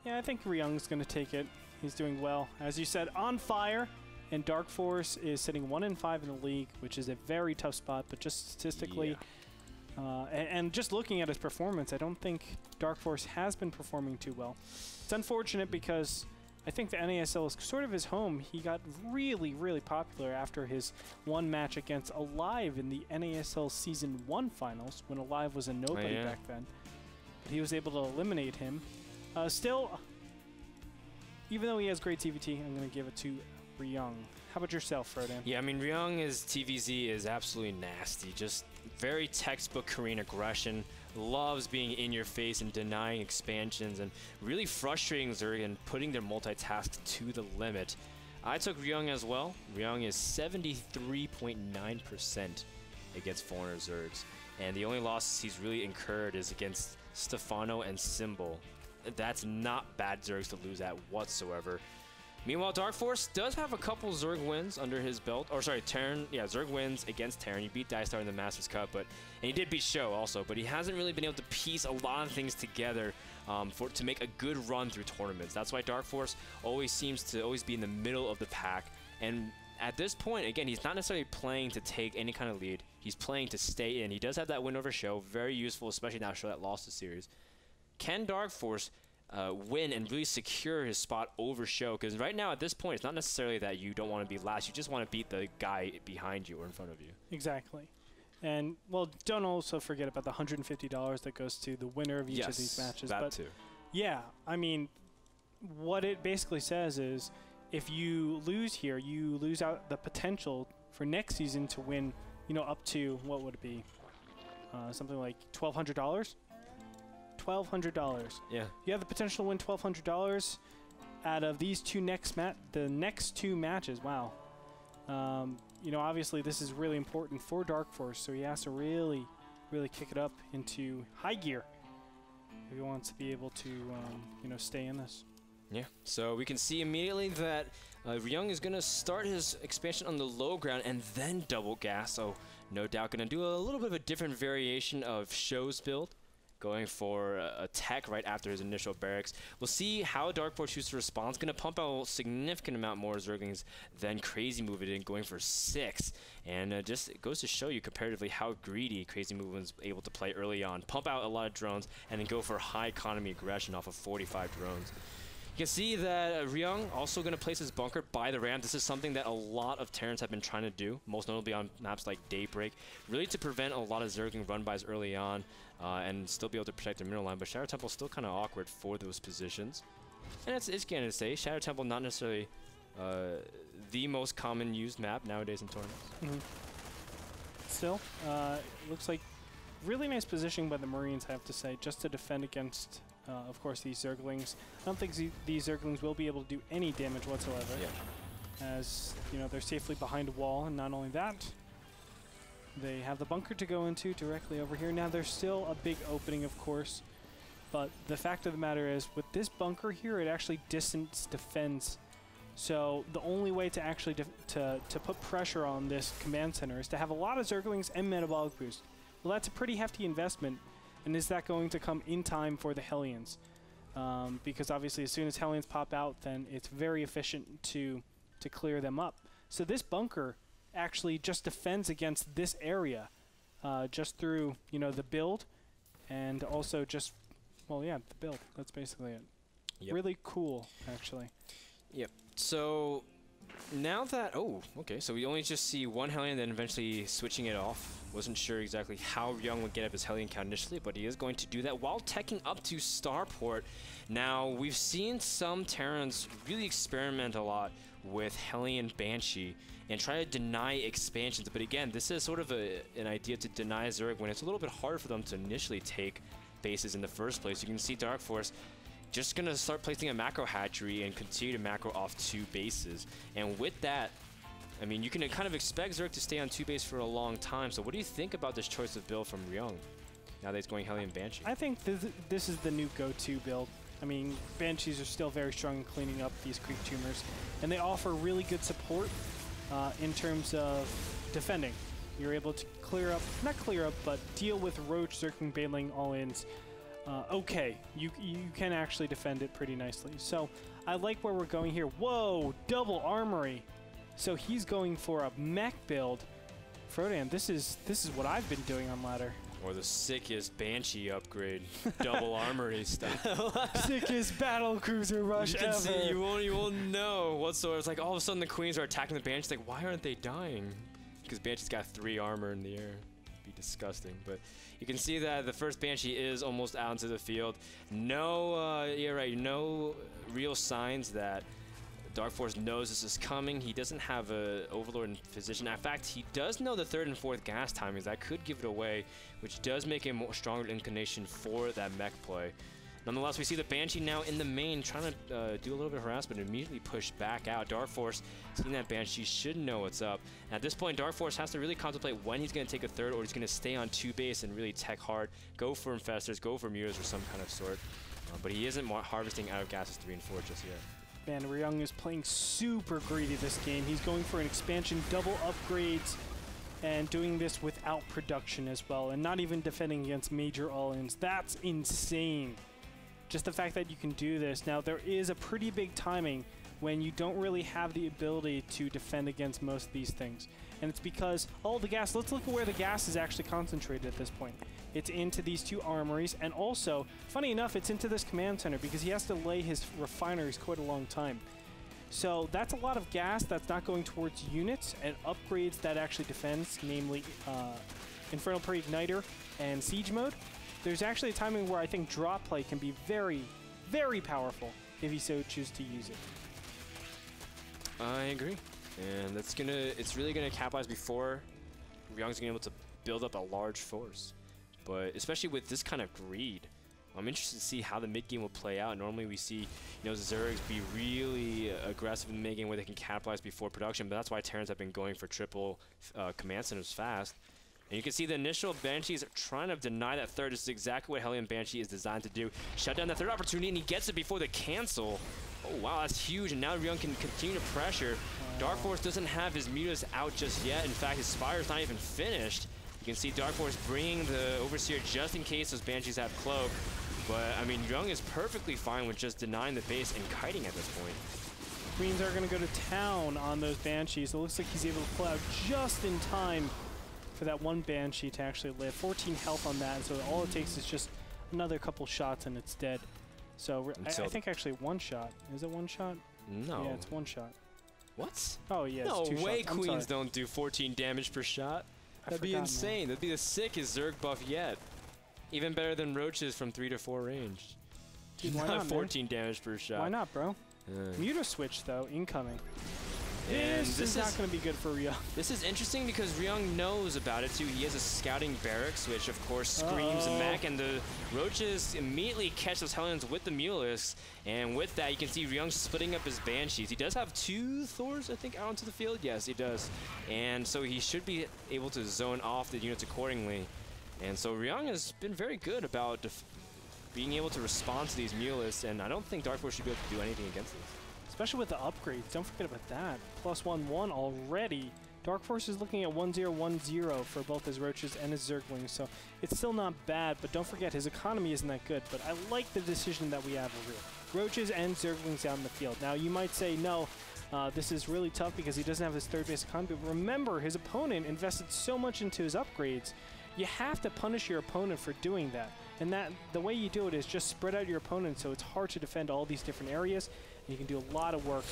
Yeah, I think Ryung's going to take it. He's doing well. As you said, on fire. And Darkforce is sitting 1-5 in the league, which is a very tough spot. But just statistically, and just looking at his performance, I don't think Darkforce has been performing too well. It's unfortunate because I think the NASL is sort of his home. He got really, really popular after his one match against Alive in the NASL Season 1 finals, when Alive was a nobody back then. But he was able to eliminate him. Still, even though he has great TVT, I'm going to give it to Ryung. How about yourself, Frodan? Yeah, I mean, Ryung's TVZ is absolutely nasty. Just very textbook Korean aggression. Loves being in your face and denying expansions and really frustrating Zerg and putting their multitask to the limit. I took Ryung as well. Ryung is 73.9% against foreigner Zergs. And the only losses he's really incurred is against Stefano and Symbol. That's not bad Zergs to lose at whatsoever. Meanwhile, Darkforce does have a couple Zerg wins under his belt. Or sorry, Terran, yeah, Zerg wins against Terran. He beat Dystar in the Masters Cup, and he did beat Show also, but he hasn't really been able to piece a lot of things together to make a good run through tournaments. That's why Darkforce always seems to be in the middle of the pack. And at this point, again, he's not necessarily playing to take any kind of lead. He's playing to stay in. He does have that win over Show, very useful, especially now Show that lost the series. Can Darkforce win and really secure his spot over Show? Because right now at this point it's not necessarily that you don't want to be last, you just want to beat the guy behind you or in front of you. Exactly. And well, don't also forget about the $150 that goes to the winner of each of these matches. That too. Yeah, I mean, what it basically says is if you lose here, you lose out the potential for next season to win, you know, up to, what would it be, something like $1,200. $1,200. Yeah. You have the potential to win $1,200 out of these the next two matches. Wow. You know, obviously this is really important for Darkforce, so he has to really, really kick it up into high gear if he wants to be able to, you know, stay in this. Yeah, so we can see immediately that Ryung is going to start his expansion on the low ground and then double gas, so no doubt going to do a little bit of a different variation of Show's build, going for a tech right after his initial barracks. We'll see how Darkforce chooses to respond. It's going to pump out a significant amount more Zerglings than Crazy Move it in, going for 6. And just it goes to show you comparatively how greedy Crazy Move was able to play early on. Pump out a lot of drones and then go for high economy aggression off of 45 drones. You can see that Ryung also going to place his bunker by the ramp. This is something that a lot of Terrans have been trying to do, most notably on maps like Daybreak, really to prevent a lot of Zergling run-bys early on and still be able to protect the middle line. But Shadow Temple is still kind of awkward for those positions. And it's going to say, Shadow Temple not necessarily the most common used map nowadays in tournaments. Still, looks like really nice positioning by the Marines, I have to say, just to defend against, of course, these Zerglings. I don't think these Zerglings will be able to do any damage whatsoever. Yeah. As, you know, they're safely behind a wall, and not only that, they have the bunker to go into directly over here. Now, there's still a big opening, of course, but the fact of the matter is, with this bunker here, it actually distance defends. So the only way to actually to put pressure on this command center is to have a lot of Zerglings and metabolic boost. Well, that's a pretty hefty investment, and is that going to come in time for the Hellions? Because obviously as soon as Hellions pop out, then it's very efficient to clear them up. So this bunker actually just defends against this area just through, you know, the build, and also just, well, yeah, the build. That's basically it. Yep. Really cool, actually. Yep. So now that, oh, okay, so we only just see one Hellion, then eventually switching it off. Wasn't sure exactly how Ryung would get up his Hellion count initially, but he is going to do that while teching up to Starport. Now, we've seen some Terrans really experiment a lot with Hellion Banshee and try to deny expansions, but again, this is sort of an idea to deny Zerg when it's a little bit harder for them to initially take bases in the first place. You can see Darkforce just going to start placing a macro hatchery and continue to macro off 2 bases. And with that, I mean, you can kind of expect Zerg to stay on 2 base for a long time. So what do you think about this choice of build from Ryung, now that he's going Hellion Banshee? I think this is the new go-to build. I mean, Banshees are still very strong in cleaning up these creep tumors, and they offer really good support in terms of defending. You're able to clear up, not clear up, but deal with Roach, Zergling, Baneling all-ins okay. You can actually defend it pretty nicely. So I like where we're going here. Whoa, double armory. So he's going for a mech build. Frodan, this is what I've been doing on ladder. Or the sickest Banshee upgrade, double armory stuff. Sickest battle cruiser rush you can ever. See, you won't know whatsoever. It's like all of a sudden the queens are attacking the Banshees. Like, why aren't they dying? Because Banshee's got 3 armor in the air. It'd be disgusting. But you can see that the first Banshee is almost out into the field. No, yeah, right. No real signs that Darkforce knows this is coming. He doesn't have a Overlord in position. In fact, he does know the 3rd and 4th gas timings. That could give it away, which does make a more stronger inclination for that mech play. Nonetheless, we see the Banshee now in the main trying to do a little bit of harassment and immediately push back out. Darkforce, seeing that Banshee, should know what's up. At this point, Darkforce has to really contemplate when he's going to take a 3rd or he's going to stay on 2 base and really tech hard, go for Infestors, go for Mutas or some kind of sort. But he isn't harvesting out of gases 3 and 4 just yet. Man, Ryung is playing super greedy this game. He's going for an expansion, double upgrades, and doing this without production as well, and not even defending against major all-ins. That's insane. Just the fact that you can do this. Now, there is a pretty big timing when you don't really have the ability to defend against most of these things. And it's because all the gas, let's look at where the gas is actually concentrated at this point. It's into these 2 armories, and also, funny enough, it's into this command center because he has to lay his refineries quite a long time. So that's a lot of gas that's not going towards units and upgrades that actually defends, namely Infernal Pre-Igniter and Siege Mode. There's actually a timing where I think drop play can be very, very powerful if you so choose to use it. I agree. And it's really gonna capitalize before Ryung's gonna be able to build up a large force. But especially with this kind of greed, I'm interested to see how the mid game will play out. Normally we see, Zergs be really aggressive in the mid game where they can capitalize before production, but that's why Terrans have been going for triple command centers fast. And you can see the initial Banshees trying to deny that 3rd. This is exactly what Hellion Banshee is designed to do. Shut down that 3rd opportunity, and he gets it before the cancel. Oh, wow, that's huge. And now Ryung can continue to pressure. Darkforce doesn't have his Mutas out just yet. In fact, his Spire's not even finished. You can see Darkforce bringing the Overseer just in case those Banshees have Cloak. But, I mean, Ryung is perfectly fine with just denying the base and kiting at this point. Queens are going to go to town on those Banshees. It looks like he's able to pull out just in time for that 1 Banshee to actually live. 14 health on that, so all it takes is just another couple shots and it's dead. So I think actually 1 shot. Is it 1 shot? No. Yeah, it's 1 shot. What? Oh, yeah, no it's 2 way shots. Queens don't do 14 damage per shot. That'd be insane. That'd be the sickest Zerg buff yet. Even better than Roaches from 3 to 4 range. Dude, why not, 14 damage per shot. Why not, bro? Muta switch, though, incoming. And this is not going to be good for Ryung. This is interesting because Ryung knows about it too. He has a scouting barracks, which of course screams a mech, and the Roaches immediately catch those Hellions with the Mulists. And with that, you can see Ryung splitting up his Banshees. He does have 2 Thors, I think, out onto the field. Yes, he does. And so he should be able to zone off the units accordingly. And so Ryung has been very good about being able to respond to these Mulists, and I don't think Darkforce should be able to do anything against this. Especially with the upgrades. Don't forget about that. +1/1 already. Darkforce is looking at 1-0-1-0 for both his Roaches and his Zerglings, so it's still not bad, but don't forget his economy isn't that good. But I like the decision that we have over here. Roaches and Zerglings out in the field. Now you might say, no, this is really tough because he doesn't have his 3rd base economy, but remember, his opponent invested so much into his upgrades. You have to punish your opponent for doing that. And the way you do it is just spread out your opponent so it's hard to defend all these different areas. And you can do a lot of work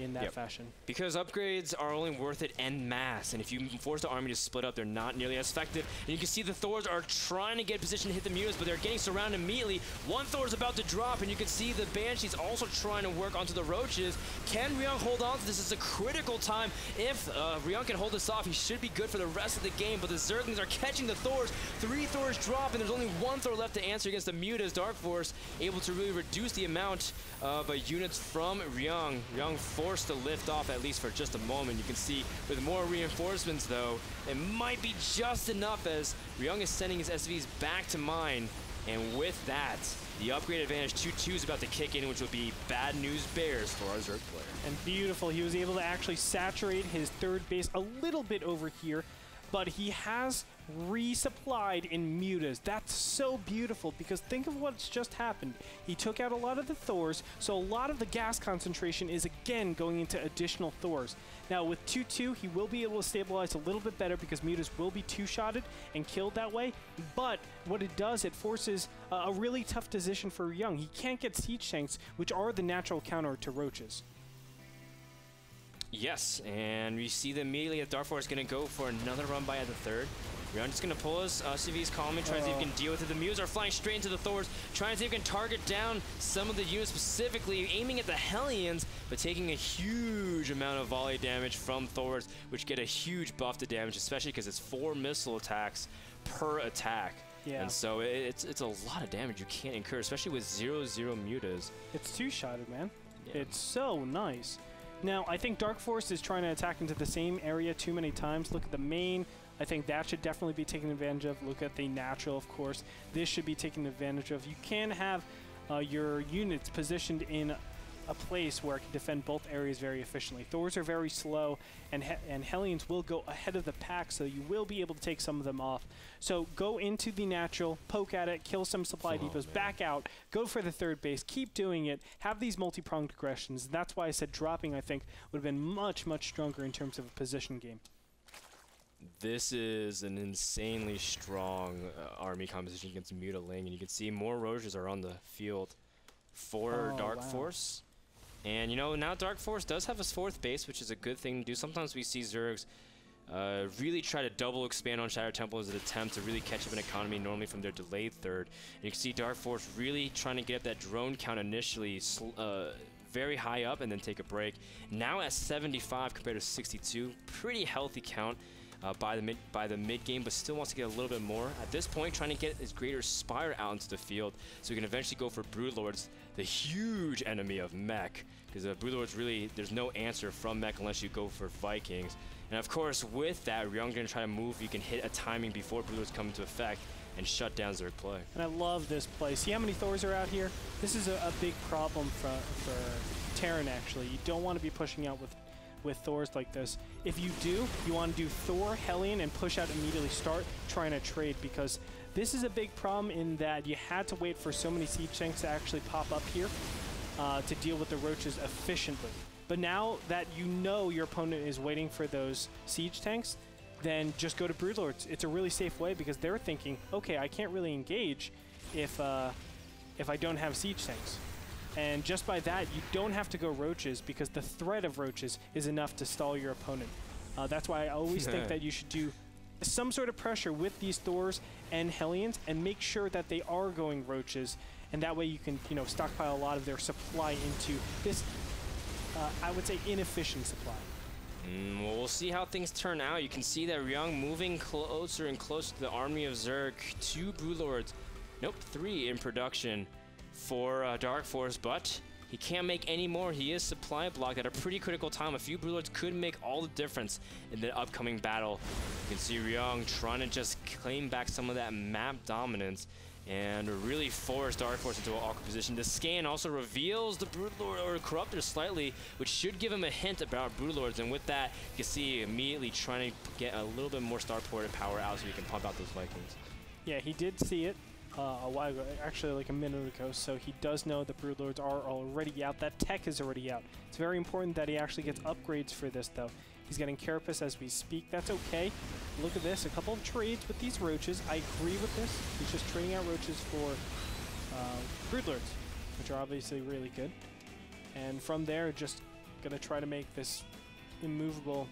in that fashion. Because upgrades are only worth it en masse, and if you force the army to split up, they're not nearly as effective. And you can see the Thors are trying to get position to hit the Mutas, but they're getting surrounded immediately. 1 Thor is about to drop, and you can see the Banshees also trying to work onto the Roaches. Can Ryung hold on to this? This is a critical time. If Ryung can hold this off, he should be good for the rest of the game, but the Zerglings are catching the Thors. 3 Thors drop, and there's only 1 Thor left to answer against the Mutas. Darkforce able to really reduce the amount of units from Ryung. Ryung forced to lift off at least for just a moment. You can see with more reinforcements though, it might be just enough as Ryung is sending his SVs back to mine. And with that, the upgrade advantage 2-2 is about to kick in, which will be bad news bears for our Zerg player. And beautiful, he was able to actually saturate his 3rd base a little bit over here. but he has resupplied in mutas. That's so beautiful because think of what's just happened. He took out a lot of the Thors, so a lot of the gas concentration is again going into additional Thors. Now with 2-2, he will be able to stabilize a little bit better because mutas will be two-shotted and killed that way, but what it does, it forces a really tough position for Ryung. He can't get siege tanks, which are the natural counter to roaches. Yes, and we see that immediately that Darkforce is going to go for another run by at the third. Ryung just going to pull his CV's calming, trying to see if he can deal with it. The Muse are flying straight into the Thors, trying to see if he can target down some of the units, specifically aiming at the Hellions, but taking a huge amount of volley damage from Thors, which get a huge buff to damage, especially because it's 4 missile attacks per attack. Yeah. And so it's a lot of damage you can't incur, especially with 0-0 mutas. It's two-shotted, man. Yeah. It's so nice. Now, I think Darkforce is trying to attack into the same area too many times. Look at the main. I think that should definitely be taken advantage of. Look at the natural, of course. This should be taken advantage of. You can have your units positioned in a place where it can defend both areas very efficiently. Thors are very slow, and Hellions will go ahead of the pack, so you will be able to take some of them off. So go into the natural, poke at it, kill some supply depots, back out, go for the third base, keep doing it, have these multi-pronged aggressions. That's why I said dropping, I think, would have been much, much stronger in terms of a position game. This is an insanely strong army composition against Muta Ling, and you can see more Roaches are on the field for Darkforce. And, you know, now Darkforce does have his 4th base, which is a good thing to do. Sometimes we see Zergs really try to double expand on Shadow Temple as an attempt to really catch up an economy normally from their delayed 3rd. And you can see Darkforce really trying to get up that drone count initially very high up and then take a break. Now at 75 compared to 62, pretty healthy count. By the mid game, but still wants to get a little bit more. At this point, trying to get his Greater Spire out into the field so he can eventually go for Broodlords, the huge enemy of Mech, because Broodlords really, there's no answer from Mech unless you go for Vikings. And of course, with that, Ryung's going to try to move. You can hit a timing before Broodlords come into effect and shut down Zerg play. And I love this play. See how many Thors are out here? This is a big problem for Terran, actually. You don't want to be pushing out with Thors like this. If you do, you want to do Thor, Hellion, and push out immediately. Start trying to trade, because this is a big problem in that you had to wait for so many siege tanks to actually pop up here to deal with the Roaches efficiently. But now that you know your opponent is waiting for those siege tanks, then just go to Broodlords. It's a really safe way because they're thinking, okay, I can't really engage if I don't have siege tanks. And just by that, you don't have to go Roaches because the threat of Roaches is enough to stall your opponent. That's why I always think that you should do some sort of pressure with these Thors and Hellions and make sure that they are going Roaches. And that way you can, you know, stockpile a lot of their supply into this, I would say, inefficient supply. Well, we'll see how things turn out. You can see that Ryung moving closer and closer to the army of Zerg. 2 Broodlords, nope, 3 in production for Darkforce, but he can't make any more. He is supply blocked at a pretty critical time. A few Broodlords could make all the difference in the upcoming battle. You can see Ryung trying to just claim back some of that map dominance and really force Darkforce into an awkward position. The scan also reveals the Broodlord or Corruptor slightly, which should give him a hint about Broodlords. And with that, you can see immediately trying to get a little bit more starport power out so he can pump out those Vikings. Yeah, he did see it a while ago, actually like a minute ago, so he does know the Broodlords are already out. That tech is already out. It's very important that he actually gets upgrades for this, though. He's getting Carapace as we speak. That's okay. Look at this. A couple of trades with these Roaches. I agree with this. He's just trading out Roaches for Broodlords, which are obviously really good. And from there, just going to try to make this immovable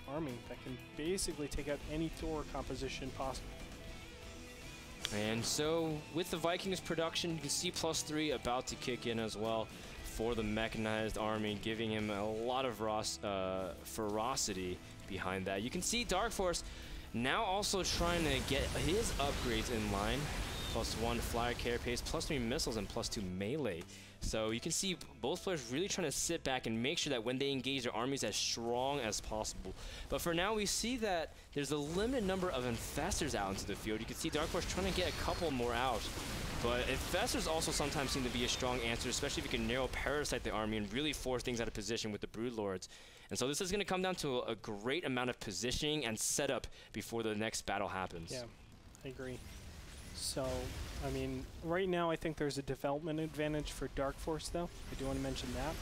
army that can basically take out any Thor composition possible. And so, with the Vikings production, you can see +3 about to kick in as well for the mechanized army, giving him a lot of ferocity behind that. You can see Darkforce now also trying to get his upgrades in line. +1 flyer carapace, +3 missiles, and +2 melee So you can see both players really trying to sit back and make sure that when they engage, their army is as strong as possible. But for now, we see that there's a limited number of infestors out into the field. You can see Darkforce trying to get a couple more out. But infestors also sometimes seem to be a strong answer, especially if you can narrow parasite the army and really force things out of position with the Broodlords. And so this is going to come down to a great amount of positioning and setup before the next battle happens. Yeah, I agree. So, I mean, right now I think there's a development advantage for Darkforce, though. I do want to mention that.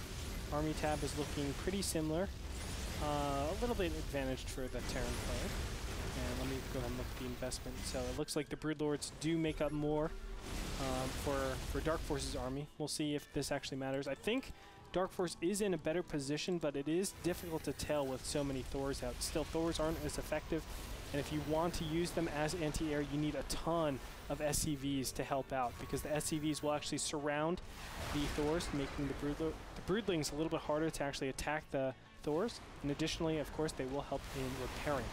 Army tab is looking pretty similar. A little bit advantaged for the Terran player. And let me go ahead and look at the investment. So it looks like the Broodlords do make up more for Darkforce's army. We'll see if this actually matters. I think Darkforce is in a better position, but it is difficult to tell with so many Thors out. Still, Thors aren't as effective. And if you want to use them as anti-air, you need a ton of SCVs to help out, because the SCVs will actually surround the Thors, making the Broodlings a little bit harder to actually attack the Thors. And additionally, of course, they will help in repairing.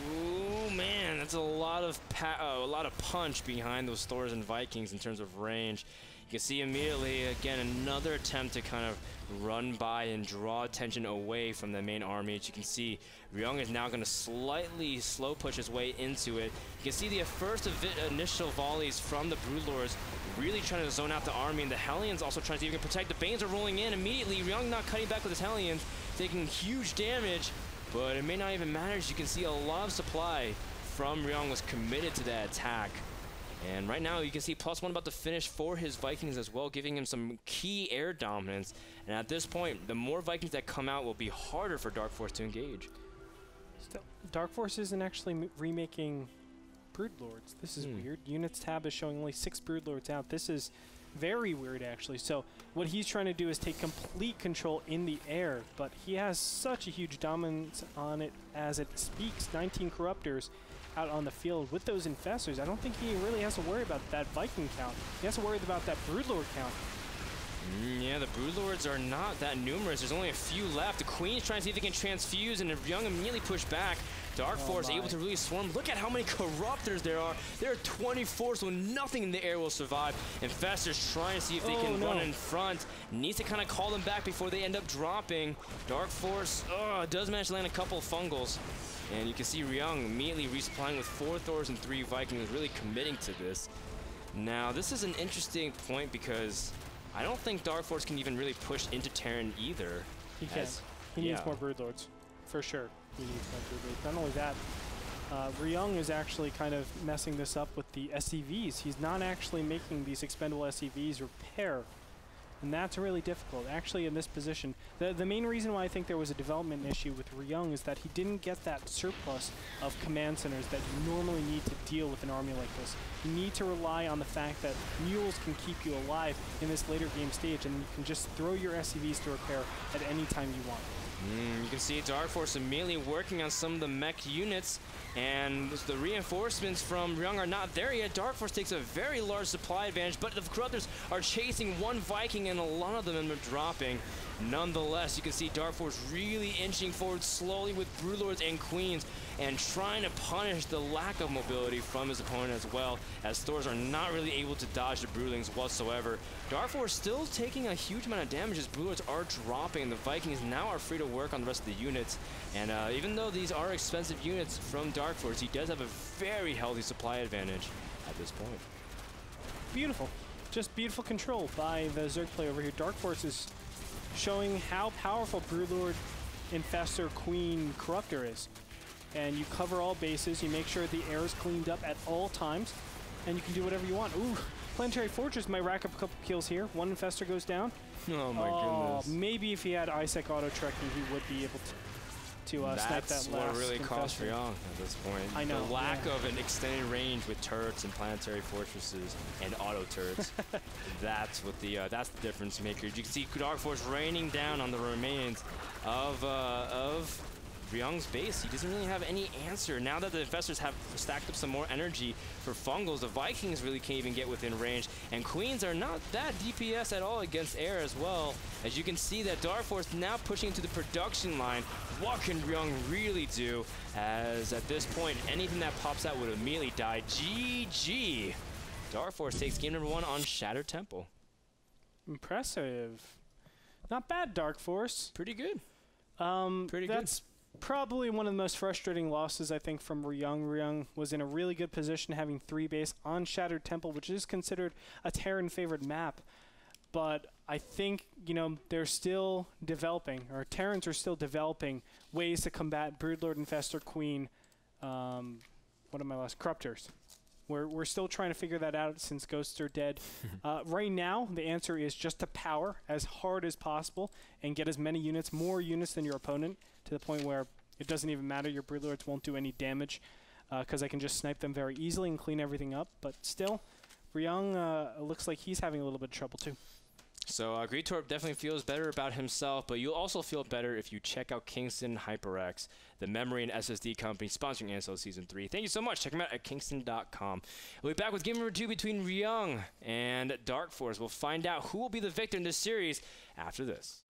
Ooh, man, that's a lot of punch behind those Thors and Vikings in terms of range. You can see immediately, again, another attempt to kind of run by and draw attention away from the main army. As you can see, Ryung is now going to slightly slow push his way into it. You can see the first initial volleys from the Broodlords really trying to zone out the army, and the Hellions also trying to see if they can protect. The Banes are rolling in immediately. Ryung not cutting back with his Hellions, taking huge damage, but it may not even matter. As you can see, a lot of supply from Ryung was committed to that attack. And right now, you can see +1 about to finish for his Vikings as well, giving him some key air dominance. And at this point, the more Vikings that come out will be harder for Darkforce to engage. Still, Darkforce isn't actually remaking Broodlords. This is weird. Units tab is showing only 6 Broodlords out. This is very weird, actually. So what he's trying to do is take complete control in the air, but he has such a huge dominance on it as it speaks. 19 Corruptors out on the field with those infestors. I don't think he really has to worry about that Viking count. He has to worry about that Broodlord count. Yeah, the Broodlords are not that numerous. There's only a few left. The Queen's trying to see if they can transfuse, and Ryung immediately push back. Darkforce able to really swarm. Look at how many Corruptors there are. There are 24, so nothing in the air will survive. Infestors trying to see if they can run in front. Needs to kind of call them back before they end up dropping. Darkforce does manage to land a couple of fungals. And you can see Ryung immediately resupplying with 4 Thors and 3 Vikings, really committing to this. Now, this is an interesting point because I don't think Darkforce can even really push into Terran either. He can. He needs more Broodlords, for sure. He needs more Broodlords. Not only that, Ryung is actually kind of messing this up with the SCVs. He's not actually making these expendable SCVs repair. And that's really difficult. Actually, in this position, the main reason why I think there was a development issue with Ryung is that he didn't get that surplus of command centers that you normally need to deal with an army like this. You need to rely on the fact that mules can keep you alive in this later game stage, and you can just throw your SCVs to repair at any time you want. You can see Darkforce immediately working on some of the mech units, and the reinforcements from Ryung are not there yet. Darkforce takes a very large supply advantage, but the Corruptors are chasing one Viking, and a lot of them end up dropping. Nonetheless, you can see Darkforce really inching forward slowly with Broodlords and Queens, and trying to punish the lack of mobility from his opponent as well, as Thors are not really able to dodge the Broodlings whatsoever. Darkforce still taking a huge amount of damage as Broodlords are dropping, and the Vikings now are free to work on the rest of the units. And even though these are expensive units from Darkforce, he does have a very healthy supply advantage at this point. Beautiful. Just beautiful control by the Zerg player over here. Darkforce is showing how powerful Broodlord, Infestor, Queen, Corruptor is. And you cover all bases, you make sure the air is cleaned up at all times, and you can do whatever you want. Ooh, Planetary Fortress might rack up a couple kills here. One Infestor goes down. Oh my goodness. Maybe if he had Isaac auto-trekking, he would be able to snipe that last That's what really costs Infestor. Ryung at this point. I know. The lack of an extended range with turrets and planetary fortresses and auto turrets. That's what that's the difference maker. You can see Darkforce raining down on the remains of Ryung's base. He doesn't really have any answer. Now that the Infestors have stacked up some more energy for Fungals, the Vikings really can't even get within range. And Queens are not that DPS at all against air as well. As you can see that Darkforce now pushing into the production line. What can Ryung really do? As at this point, anything that pops out would immediately die. GG! Darkforce takes game number 1 on Shattered Temple. Impressive. Not bad, Darkforce. Pretty good. Pretty good. That's probably one of the most frustrating losses, I think, from Ryung. Ryung was in a really good position, having 3 base on Shattered Temple, which is considered a Terran-favored map. But I think, you know, they're still developing, or Terrans are still developing ways to combat Broodlord, Infestor, Queen, what am I lost? Corruptors. We're still trying to figure that out since ghosts are dead. Right now, the answer is just to power as hard as possible and get as many units, more units than your opponent, to the point where it doesn't even matter. Your Broodlords won't do any damage because I can just snipe them very easily and clean everything up. But still, Ryung looks like he's having a little bit of trouble too. So Gretorp definitely feels better about himself, but you'll also feel better if you check out Kingston HyperX, the memory and SSD company sponsoring NASL Season 3. Thank you so much. Check them out at kingston.com. We'll be back with game number 2 between Ryung and Darkforce. We'll find out who will be the victor in this series after this.